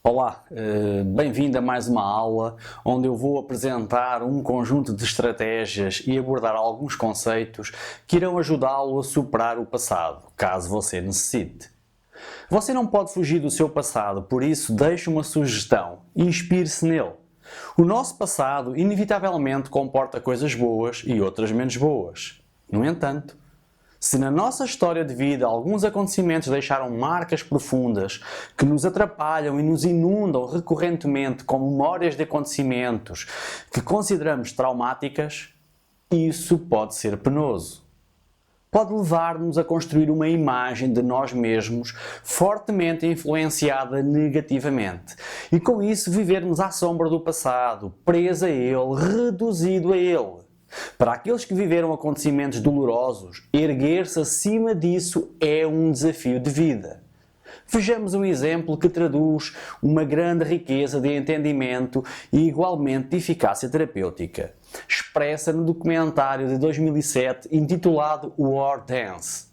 Olá, bem-vindo a mais uma aula onde eu vou apresentar um conjunto de estratégias e abordar alguns conceitos que irão ajudá-lo a superar o passado, caso você necessite. Você não pode fugir do seu passado, por isso deixo uma sugestão: inspire-se nele. O nosso passado inevitavelmente comporta coisas boas e outras menos boas. No entanto, se na nossa história de vida alguns acontecimentos deixaram marcas profundas que nos atrapalham e nos inundam recorrentemente com memórias de acontecimentos que consideramos traumáticas, isso pode ser penoso. Pode levar-nos a construir uma imagem de nós mesmos fortemente influenciada negativamente e com isso vivermos à sombra do passado, preso a ele, reduzido a ele. Para aqueles que viveram acontecimentos dolorosos, erguer-se acima disso é um desafio de vida. Vejamos um exemplo que traduz uma grande riqueza de entendimento e igualmente de eficácia terapêutica, expressa no documentário de 2007 intitulado War Dance,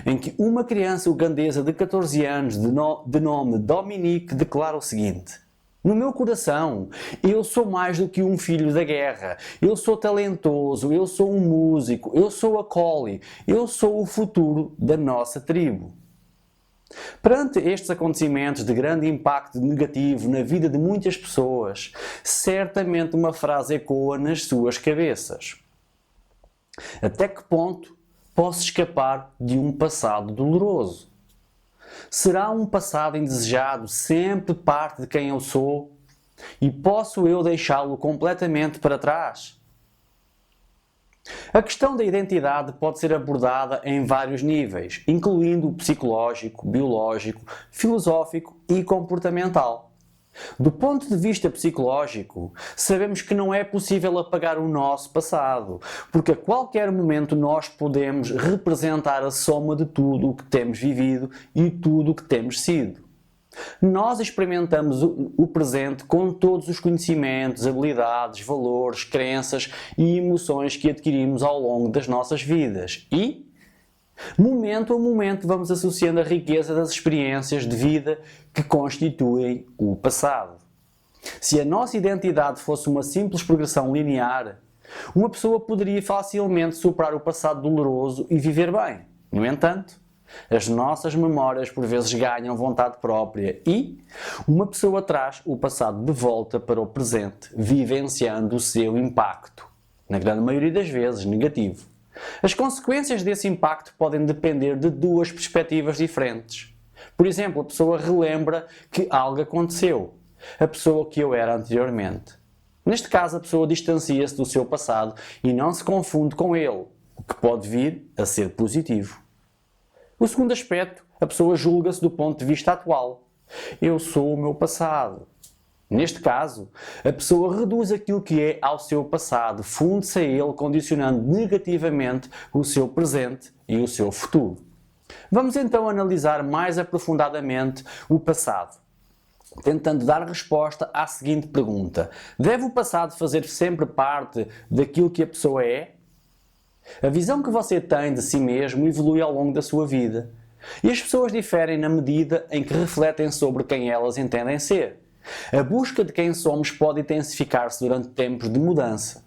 em que uma criança ugandesa de 14 anos de nome Dominique declara o seguinte: no meu coração, eu sou mais do que um filho da guerra. Eu sou talentoso, eu sou um músico, eu sou a Collie, eu sou o futuro da nossa tribo. Perante estes acontecimentos de grande impacto negativo na vida de muitas pessoas, certamente uma frase ecoa nas suas cabeças. Até que ponto posso escapar de um passado doloroso? Será um passado indesejado sempre parte de quem eu sou? E posso eu deixá-lo completamente para trás? A questão da identidade pode ser abordada em vários níveis, incluindo o psicológico, biológico, filosófico e comportamental. Do ponto de vista psicológico, sabemos que não é possível apagar o nosso passado, porque a qualquer momento nós podemos representar a soma de tudo o que temos vivido e tudo o que temos sido. Nós experimentamos o presente com todos os conhecimentos, habilidades, valores, crenças e emoções que adquirimos ao longo das nossas vidas e, momento a momento, vamos associando a riqueza das experiências de vida que constituem o passado. Se a nossa identidade fosse uma simples progressão linear, uma pessoa poderia facilmente superar o passado doloroso e viver bem. No entanto, as nossas memórias por vezes ganham vontade própria e uma pessoa traz o passado de volta para o presente, vivenciando o seu impacto, na grande maioria das vezes negativo. As consequências desse impacto podem depender de duas perspectivas diferentes. Por exemplo, a pessoa relembra que algo aconteceu, a pessoa que eu era anteriormente. Neste caso, a pessoa distancia-se do seu passado e não se confunde com ele, o que pode vir a ser positivo. O segundo aspecto, a pessoa julga-se do ponto de vista atual. Eu sou o meu passado. Neste caso, a pessoa reduz aquilo que é ao seu passado, funde-se a ele, condicionando negativamente o seu presente e o seu futuro. Vamos então analisar mais aprofundadamente o passado, tentando dar resposta à seguinte pergunta: deve o passado fazer sempre parte daquilo que a pessoa é? A visão que você tem de si mesmo evolui ao longo da sua vida. E as pessoas diferem na medida em que refletem sobre quem elas entendem ser. A busca de quem somos pode intensificar-se durante tempos de mudança.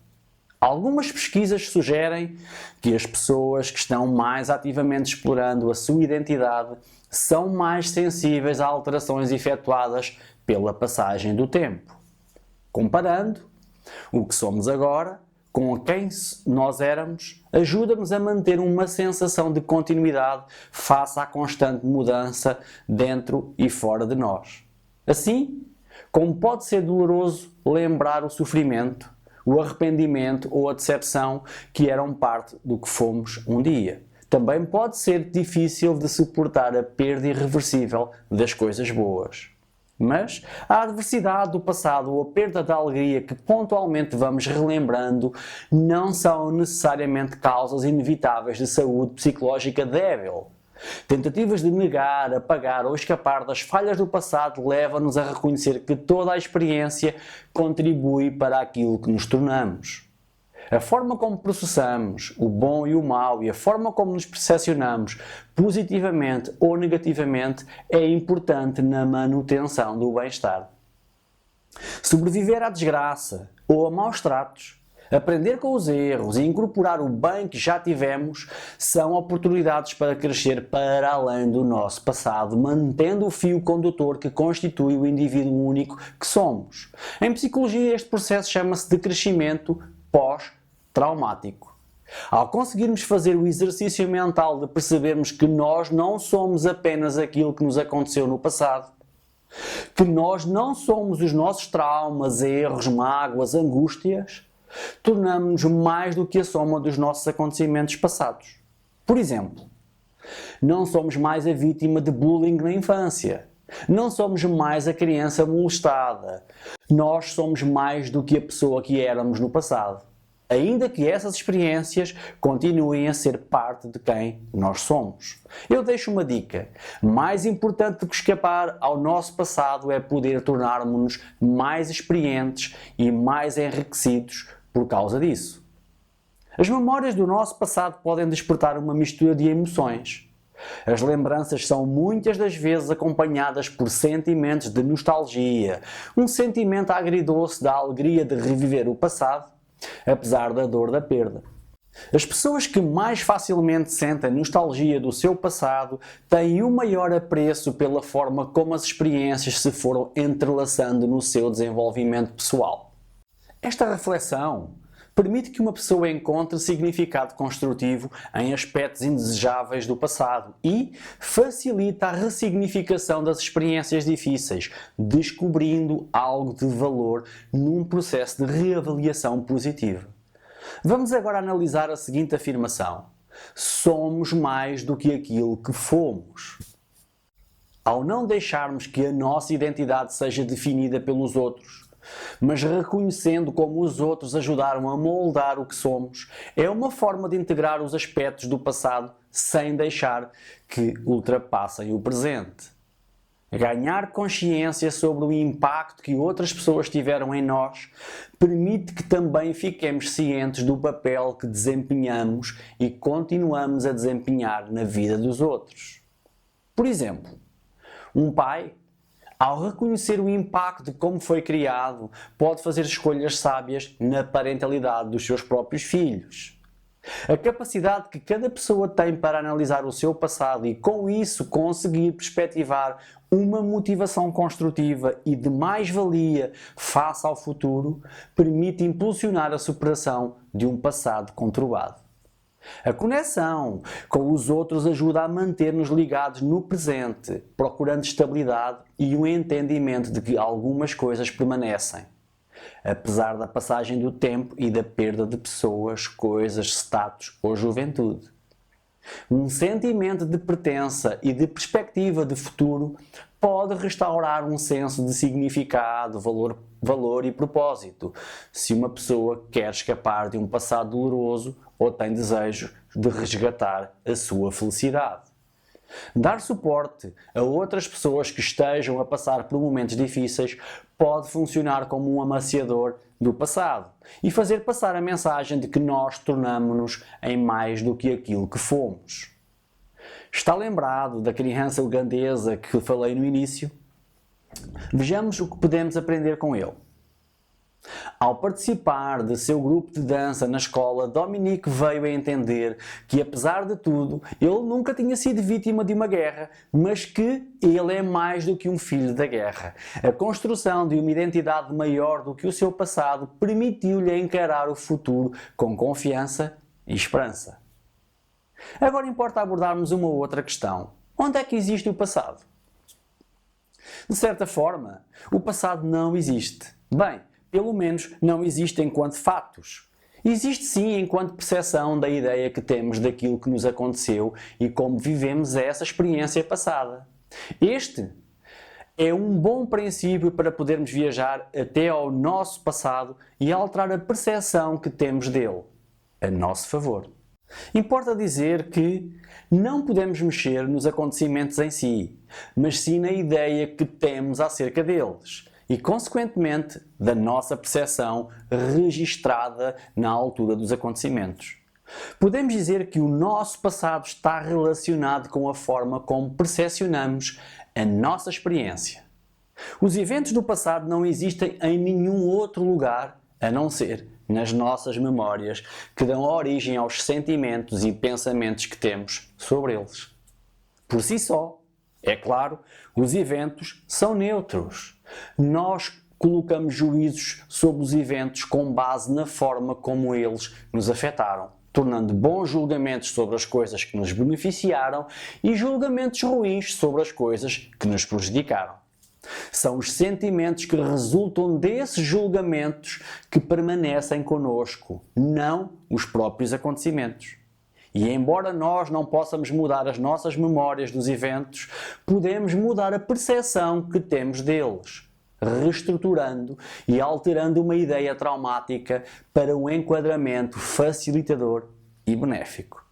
Algumas pesquisas sugerem que as pessoas que estão mais ativamente explorando a sua identidade são mais sensíveis a alterações efetuadas pela passagem do tempo. Comparando o que somos agora com quem nós éramos, ajuda-nos a manter uma sensação de continuidade face à constante mudança dentro e fora de nós. Assim, como pode ser doloroso lembrar o sofrimento, o arrependimento ou a decepção que eram parte do que fomos um dia. Também pode ser difícil de suportar a perda irreversível das coisas boas. Mas a adversidade do passado ou a perda da alegria que pontualmente vamos relembrando não são necessariamente causas inevitáveis de saúde psicológica débil. Tentativas de negar, apagar ou escapar das falhas do passado levam-nos a reconhecer que toda a experiência contribui para aquilo que nos tornamos. A forma como processamos o bom e o mau e a forma como nos percepcionamos positivamente ou negativamente é importante na manutenção do bem-estar. Sobreviver à desgraça ou a maus tratos, aprender com os erros e incorporar o bem que já tivemos são oportunidades para crescer para além do nosso passado, mantendo o fio condutor que constitui o indivíduo único que somos. Em psicologia, este processo chama-se de crescimento pós-traumático. Ao conseguirmos fazer o exercício mental de percebermos que nós não somos apenas aquilo que nos aconteceu no passado, que nós não somos os nossos traumas, erros, mágoas, angústias, tornamos-nos mais do que a soma dos nossos acontecimentos passados. Por exemplo, não somos mais a vítima de bullying na infância. Não somos mais a criança molestada. Nós somos mais do que a pessoa que éramos no passado. Ainda que essas experiências continuem a ser parte de quem nós somos. Eu deixo uma dica. Mais importante do que escapar ao nosso passado é poder tornarmos-nos mais experientes e mais enriquecidos por causa disso. As memórias do nosso passado podem despertar uma mistura de emoções. As lembranças são muitas das vezes acompanhadas por sentimentos de nostalgia, um sentimento agridoce da alegria de reviver o passado, apesar da dor da perda. As pessoas que mais facilmente sentem nostalgia do seu passado têm um maior apreço pela forma como as experiências se foram entrelaçando no seu desenvolvimento pessoal. Esta reflexão permite que uma pessoa encontre significado construtivo em aspectos indesejáveis do passado e facilita a ressignificação das experiências difíceis, descobrindo algo de valor num processo de reavaliação positiva. Vamos agora analisar a seguinte afirmação: somos mais do que aquilo que fomos. Ao não deixarmos que a nossa identidade seja definida pelos outros, mas reconhecendo como os outros ajudaram a moldar o que somos, é uma forma de integrar os aspectos do passado sem deixar que ultrapassem o presente. Ganhar consciência sobre o impacto que outras pessoas tiveram em nós permite que também fiquemos cientes do papel que desempenhamos e continuamos a desempenhar na vida dos outros. Por exemplo, um pai, ao reconhecer o impacto de como foi criado, pode fazer escolhas sábias na parentalidade dos seus próprios filhos. A capacidade que cada pessoa tem para analisar o seu passado e, com isso, conseguir perspectivar uma motivação construtiva e de mais-valia face ao futuro, permite impulsionar a superação de um passado conturbado. A conexão com os outros ajuda a manter-nos ligados no presente, procurando estabilidade e o entendimento de que algumas coisas permanecem, apesar da passagem do tempo e da perda de pessoas, coisas, status ou juventude. Um sentimento de pertença e de perspectiva de futuro pode restaurar um senso de significado, valor e propósito, se uma pessoa quer escapar de um passado doloroso ou tem desejo de resgatar a sua felicidade. Dar suporte a outras pessoas que estejam a passar por momentos difíceis pode funcionar como um amaciador do passado e fazer passar a mensagem de que nós tornamo-nos em mais do que aquilo que fomos. Está lembrado da criança ugandesa que falei no início? Vejamos o que podemos aprender com ele. Ao participar de seu grupo de dança na escola, Dominique veio a entender que, apesar de tudo, ele nunca tinha sido vítima de uma guerra, mas que ele é mais do que um filho da guerra. A construção de uma identidade maior do que o seu passado permitiu-lhe encarar o futuro com confiança e esperança. Agora importa abordarmos uma outra questão. Onde é que existe o passado? De certa forma, o passado não existe. Bem, pelo menos não existe enquanto fatos. Existe sim enquanto percepção da ideia que temos daquilo que nos aconteceu e como vivemos essa experiência passada. Este é um bom princípio para podermos viajar até ao nosso passado e alterar a percepção que temos dele, a nosso favor. Importa dizer que não podemos mexer nos acontecimentos em si, mas sim na ideia que temos acerca deles. e, consequentemente, da nossa percepção registada na altura dos acontecimentos. Podemos dizer que o nosso passado está relacionado com a forma como percepcionamos a nossa experiência. Os eventos do passado não existem em nenhum outro lugar a não ser nas nossas memórias, que dão origem aos sentimentos e pensamentos que temos sobre eles. Por si só, é claro, os eventos são neutros. Nós colocamos juízos sobre os eventos com base na forma como eles nos afetaram, tornando bons julgamentos sobre as coisas que nos beneficiaram e julgamentos ruins sobre as coisas que nos prejudicaram. São os sentimentos que resultam desses julgamentos que permanecem connosco, não os próprios acontecimentos. E embora nós não possamos mudar as nossas memórias dos eventos, podemos mudar a percepção que temos deles, reestruturando e alterando uma ideia traumática para um enquadramento facilitador e benéfico.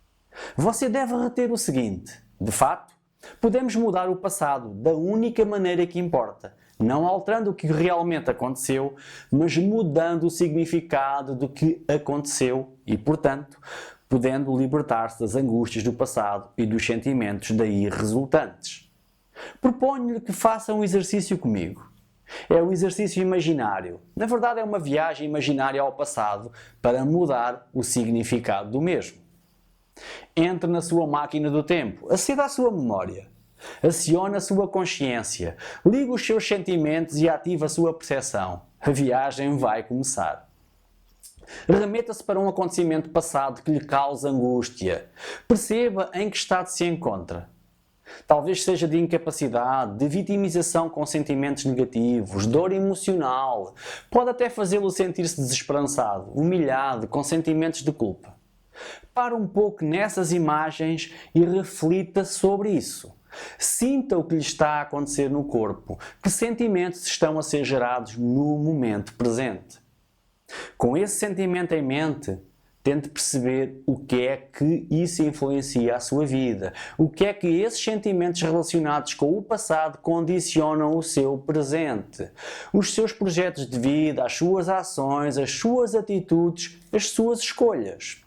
Você deve reter o seguinte: de fato, podemos mudar o passado da única maneira que importa, não alterando o que realmente aconteceu, mas mudando o significado do que aconteceu e, portanto, podendo libertar-se das angústias do passado e dos sentimentos daí resultantes. Proponho-lhe que faça um exercício comigo. É um exercício imaginário. Na verdade, é uma viagem imaginária ao passado para mudar o significado do mesmo. Entre na sua máquina do tempo, aceda à sua memória, acione a sua consciência, ligue os seus sentimentos e ative a sua percepção. A viagem vai começar. Remeta-se para um acontecimento passado que lhe causa angústia. Perceba em que estado se encontra. Talvez seja de incapacidade, de vitimização com sentimentos negativos, dor emocional. Pode até fazê-lo sentir-se desesperançado, humilhado, com sentimentos de culpa. Pare um pouco nessas imagens e reflita sobre isso. Sinta o que lhe está a acontecer no corpo. Que sentimentos estão a ser gerados no momento presente? Com esse sentimento em mente, tente perceber o que é que isso influencia a sua vida. O que é que esses sentimentos relacionados com o passado condicionam o seu presente. Os seus projetos de vida, as suas ações, as suas atitudes, as suas escolhas.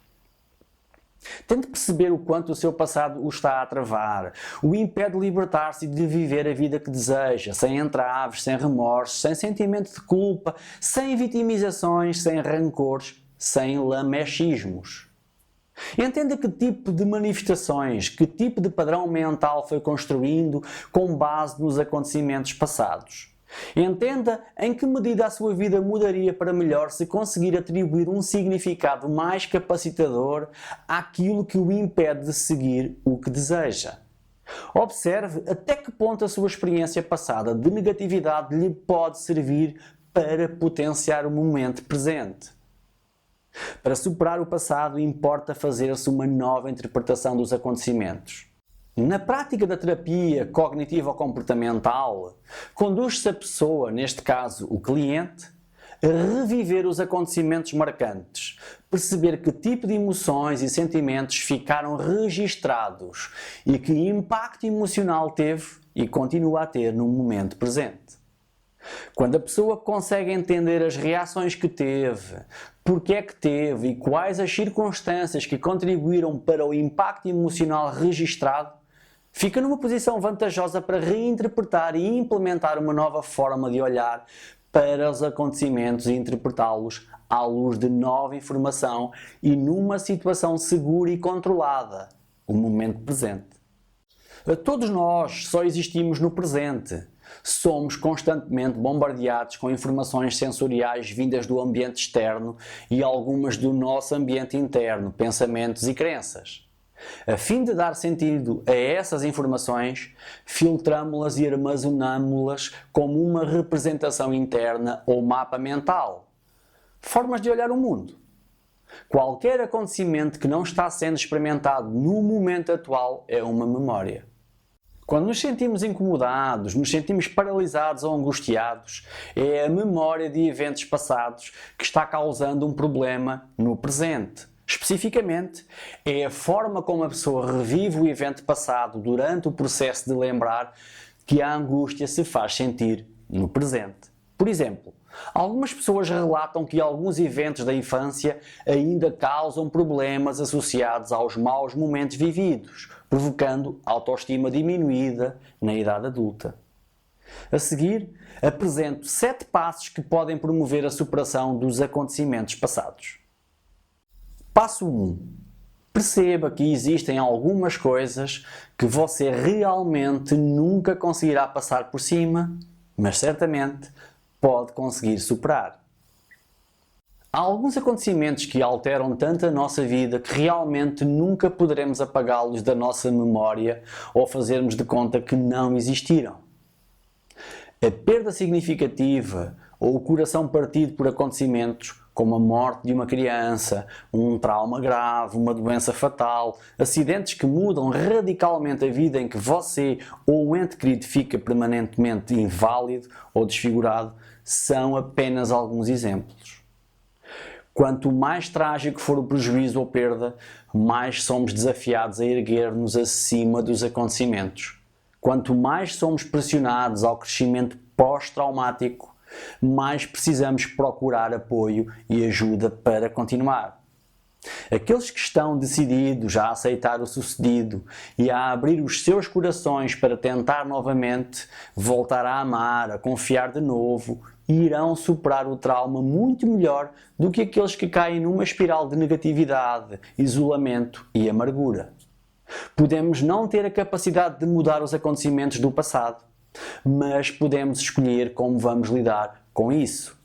Tente perceber o quanto o seu passado o está a travar, o impede de libertar-se e de viver a vida que deseja, sem entraves, sem remorsos, sem sentimento de culpa, sem vitimizações, sem rancores, sem lamechismos. Entenda que tipo de manifestações, que tipo de padrão mental foi construindo com base nos acontecimentos passados. Entenda em que medida a sua vida mudaria para melhor se conseguir atribuir um significado mais capacitador àquilo que o impede de seguir o que deseja. Observe até que ponto a sua experiência passada de negatividade lhe pode servir para potenciar o momento presente. Para superar o passado, importa fazer-se uma nova interpretação dos acontecimentos. Na prática da terapia cognitivo-comportamental, conduz-se a pessoa, neste caso o cliente, a reviver os acontecimentos marcantes, perceber que tipo de emoções e sentimentos ficaram registrados e que impacto emocional teve e continua a ter no momento presente. Quando a pessoa consegue entender as reações que teve, porque é que teve e quais as circunstâncias que contribuíram para o impacto emocional registrado, fica numa posição vantajosa para reinterpretar e implementar uma nova forma de olhar para os acontecimentos e interpretá-los à luz de nova informação e numa situação segura e controlada, o momento presente. Todos nós só existimos no presente. Somos constantemente bombardeados com informações sensoriais vindas do ambiente externo e algumas do nosso ambiente interno, pensamentos e crenças. A fim de dar sentido a essas informações, filtramo-las e armazenamo-las como uma representação interna ou mapa mental. Formas de olhar o mundo. Qualquer acontecimento que não está sendo experimentado no momento atual é uma memória. Quando nos sentimos incomodados, nos sentimos paralisados ou angustiados, é a memória de eventos passados que está causando um problema no presente. Especificamente, é a forma como a pessoa revive o evento passado durante o processo de lembrar que a angústia se faz sentir no presente. Por exemplo, algumas pessoas relatam que alguns eventos da infância ainda causam problemas associados aos maus momentos vividos, provocando autoestima diminuída na idade adulta. A seguir, apresento 7 passos que podem promover a superação dos acontecimentos passados. Passo 1. Perceba que existem algumas coisas que você realmente nunca conseguirá passar por cima, mas certamente pode conseguir superar. Há alguns acontecimentos que alteram tanto a nossa vida que realmente nunca poderemos apagá-los da nossa memória ou fazermos de conta que não existiram. A perda significativa ou o coração partido por acontecimentos como a morte de uma criança, um trauma grave, uma doença fatal, acidentes que mudam radicalmente a vida em que você ou um ente querido fica permanentemente inválido ou desfigurado, são apenas alguns exemplos. Quanto mais trágico for o prejuízo ou perda, mais somos desafiados a erguer-nos acima dos acontecimentos. Quanto mais somos pressionados ao crescimento pós-traumático, mais precisamos procurar apoio e ajuda para continuar. Aqueles que estão decididos a aceitar o sucedido e a abrir os seus corações para tentar novamente, voltar a amar, a confiar de novo, irão superar o trauma muito melhor do que aqueles que caem numa espiral de negatividade, isolamento e amargura. Podemos não ter a capacidade de mudar os acontecimentos do passado, mas podemos escolher como vamos lidar com isso,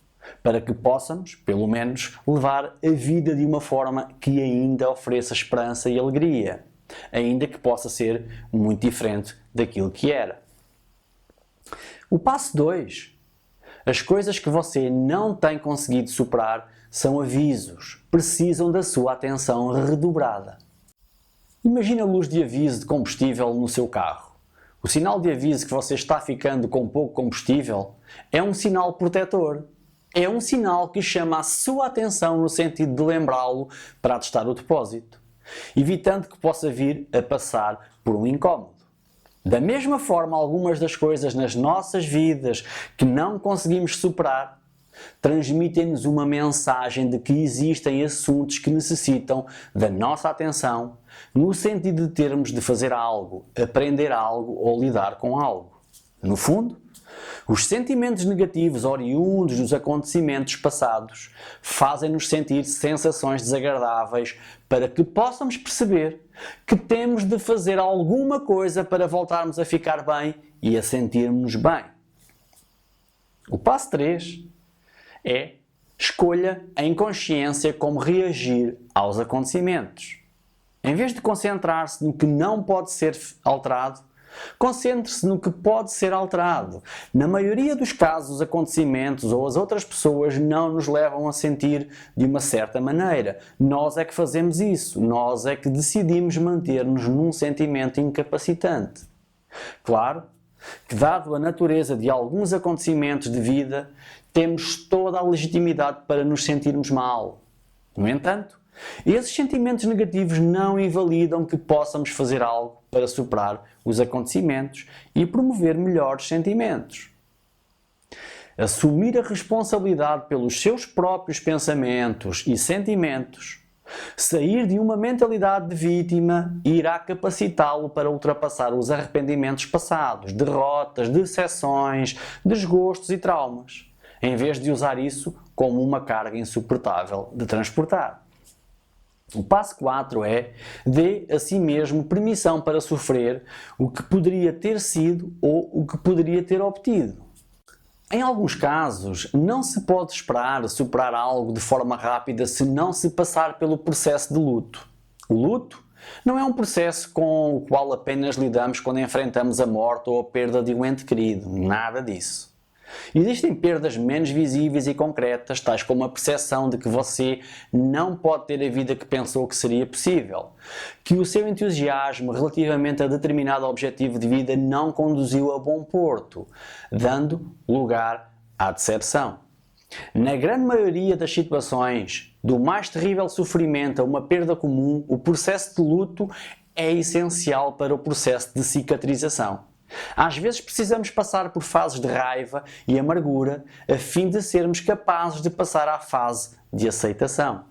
para que possamos, pelo menos, levar a vida de uma forma que ainda ofereça esperança e alegria, ainda que possa ser muito diferente daquilo que era. O passo 2. As coisas que você não tem conseguido superar são avisos, precisam da sua atenção redobrada. Imagina a luz de aviso de combustível no seu carro. O sinal de aviso que você está ficando com pouco combustível é um sinal protetor. É um sinal que chama a sua atenção no sentido de lembrá-lo para atestar o depósito, evitando que possa vir a passar por um incómodo. Da mesma forma, algumas das coisas nas nossas vidas que não conseguimos superar transmitem-nos uma mensagem de que existem assuntos que necessitam da nossa atenção, no sentido de termos de fazer algo, aprender algo ou lidar com algo. No fundo, os sentimentos negativos oriundos dos acontecimentos passados fazem-nos sentir sensações desagradáveis para que possamos perceber que temos de fazer alguma coisa para voltarmos a ficar bem e a sentirmos bem. O passo 3 é: escolha em consciência como reagir aos acontecimentos. Em vez de concentrar-se no que não pode ser alterado, concentre-se no que pode ser alterado. Na maioria dos casos, os acontecimentos ou as outras pessoas não nos levam a sentir de uma certa maneira. Nós é que fazemos isso. Nós é que decidimos manter-nos num sentimento incapacitante. Claro que, dado a natureza de alguns acontecimentos de vida, temos toda a legitimidade para nos sentirmos mal. No entanto, esses sentimentos negativos não invalidam que possamos fazer algo para superar os acontecimentos e promover melhores sentimentos. Assumir a responsabilidade pelos seus próprios pensamentos e sentimentos, sair de uma mentalidade de vítima, irá capacitá-lo para ultrapassar os arrependimentos passados, derrotas, decepções, desgostos e traumas, em vez de usar isso como uma carga insuportável de transportar. O passo 4 é: dê a si mesmo permissão para sofrer o que poderia ter sido ou o que poderia ter obtido. Em alguns casos, não se pode esperar superar algo de forma rápida se não se passar pelo processo de luto. O luto não é um processo com o qual apenas lidamos quando enfrentamos a morte ou a perda de um ente querido. Nada disso. Existem perdas menos visíveis e concretas, tais como a percepção de que você não pode ter a vida que pensou que seria possível, que o seu entusiasmo relativamente a determinado objetivo de vida não conduziu a bom porto, dando lugar à decepção. Na grande maioria das situações, do mais terrível sofrimento a uma perda comum, o processo de luto é essencial para o processo de cicatrização. Às vezes precisamos passar por fases de raiva e amargura a fim de sermos capazes de passar à fase de aceitação.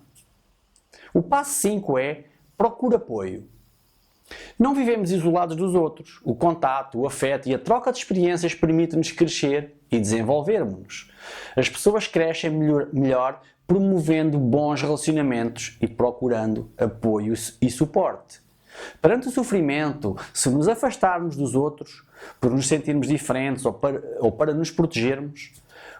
O passo 5 é: procura apoio. Não vivemos isolados dos outros. O contato, o afeto e a troca de experiências permitem-nos crescer e desenvolvermos-nos. As pessoas crescem melhor promovendo bons relacionamentos e procurando apoio e suporte. Perante o sofrimento, se nos afastarmos dos outros, por nos sentirmos diferentes ou para nos protegermos,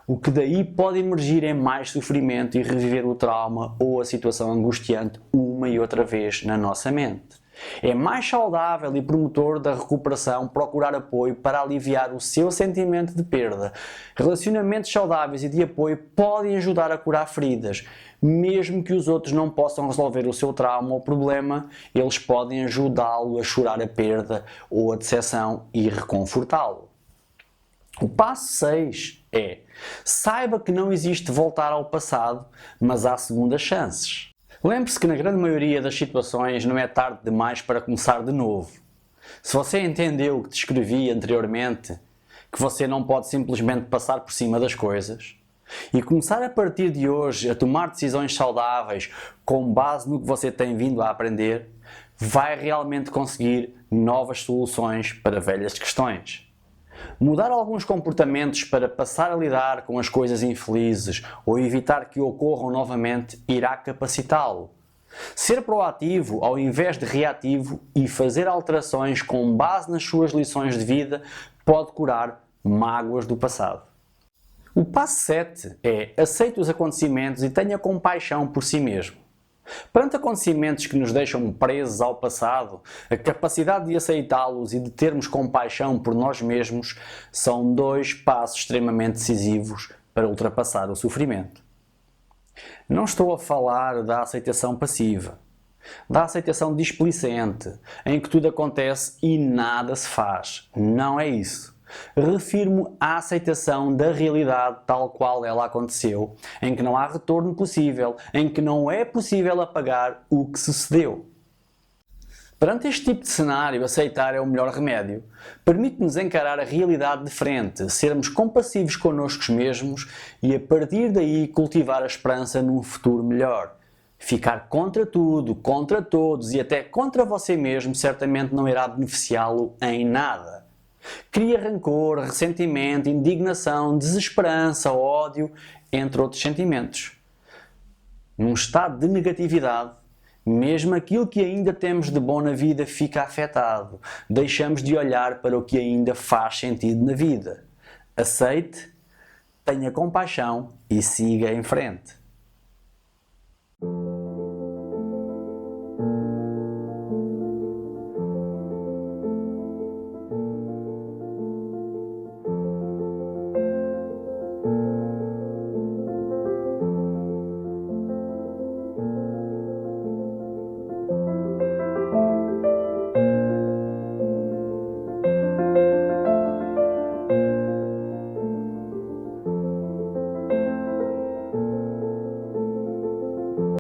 o que daí pode emergir é mais sofrimento e reviver o trauma ou a situação angustiante uma e outra vez na nossa mente. É mais saudável e promotor da recuperação procurar apoio para aliviar o seu sentimento de perda. Relacionamentos saudáveis e de apoio podem ajudar a curar feridas. Mesmo que os outros não possam resolver o seu trauma ou problema, eles podem ajudá-lo a chorar a perda ou a decepção e reconfortá-lo. O passo 6 é: saiba que não existe voltar ao passado, mas há segundas chances. Lembre-se que na grande maioria das situações não é tarde demais para começar de novo. Se você entendeu o que descrevi anteriormente, que você não pode simplesmente passar por cima das coisas, e começar a partir de hoje a tomar decisões saudáveis com base no que você tem vindo a aprender, vai realmente conseguir novas soluções para velhas questões. Mudar alguns comportamentos para passar a lidar com as coisas infelizes ou evitar que ocorram novamente irá capacitá-lo. Ser proativo ao invés de reativo e fazer alterações com base nas suas lições de vida pode curar mágoas do passado. O passo 7 é: aceite os acontecimentos e tenha compaixão por si mesmo. Perante acontecimentos que nos deixam presos ao passado, a capacidade de aceitá-los e de termos compaixão por nós mesmos são dois passos extremamente decisivos para ultrapassar o sofrimento. Não estou a falar da aceitação passiva, da aceitação displicente, em que tudo acontece e nada se faz. Não é isso. Refiro-me à aceitação da realidade tal qual ela aconteceu, em que não há retorno possível, em que não é possível apagar o que sucedeu. Perante este tipo de cenário, aceitar é o melhor remédio. Permite-nos encarar a realidade de frente, sermos compassivos connosco mesmos e a partir daí cultivar a esperança num futuro melhor. Ficar contra tudo, contra todos e até contra você mesmo certamente não irá beneficiá-lo em nada. Cria rancor, ressentimento, indignação, desesperança, ódio, entre outros sentimentos. Num estado de negatividade, mesmo aquilo que ainda temos de bom na vida fica afetado. Deixamos de olhar para o que ainda faz sentido na vida. Aceite, tenha compaixão e siga em frente.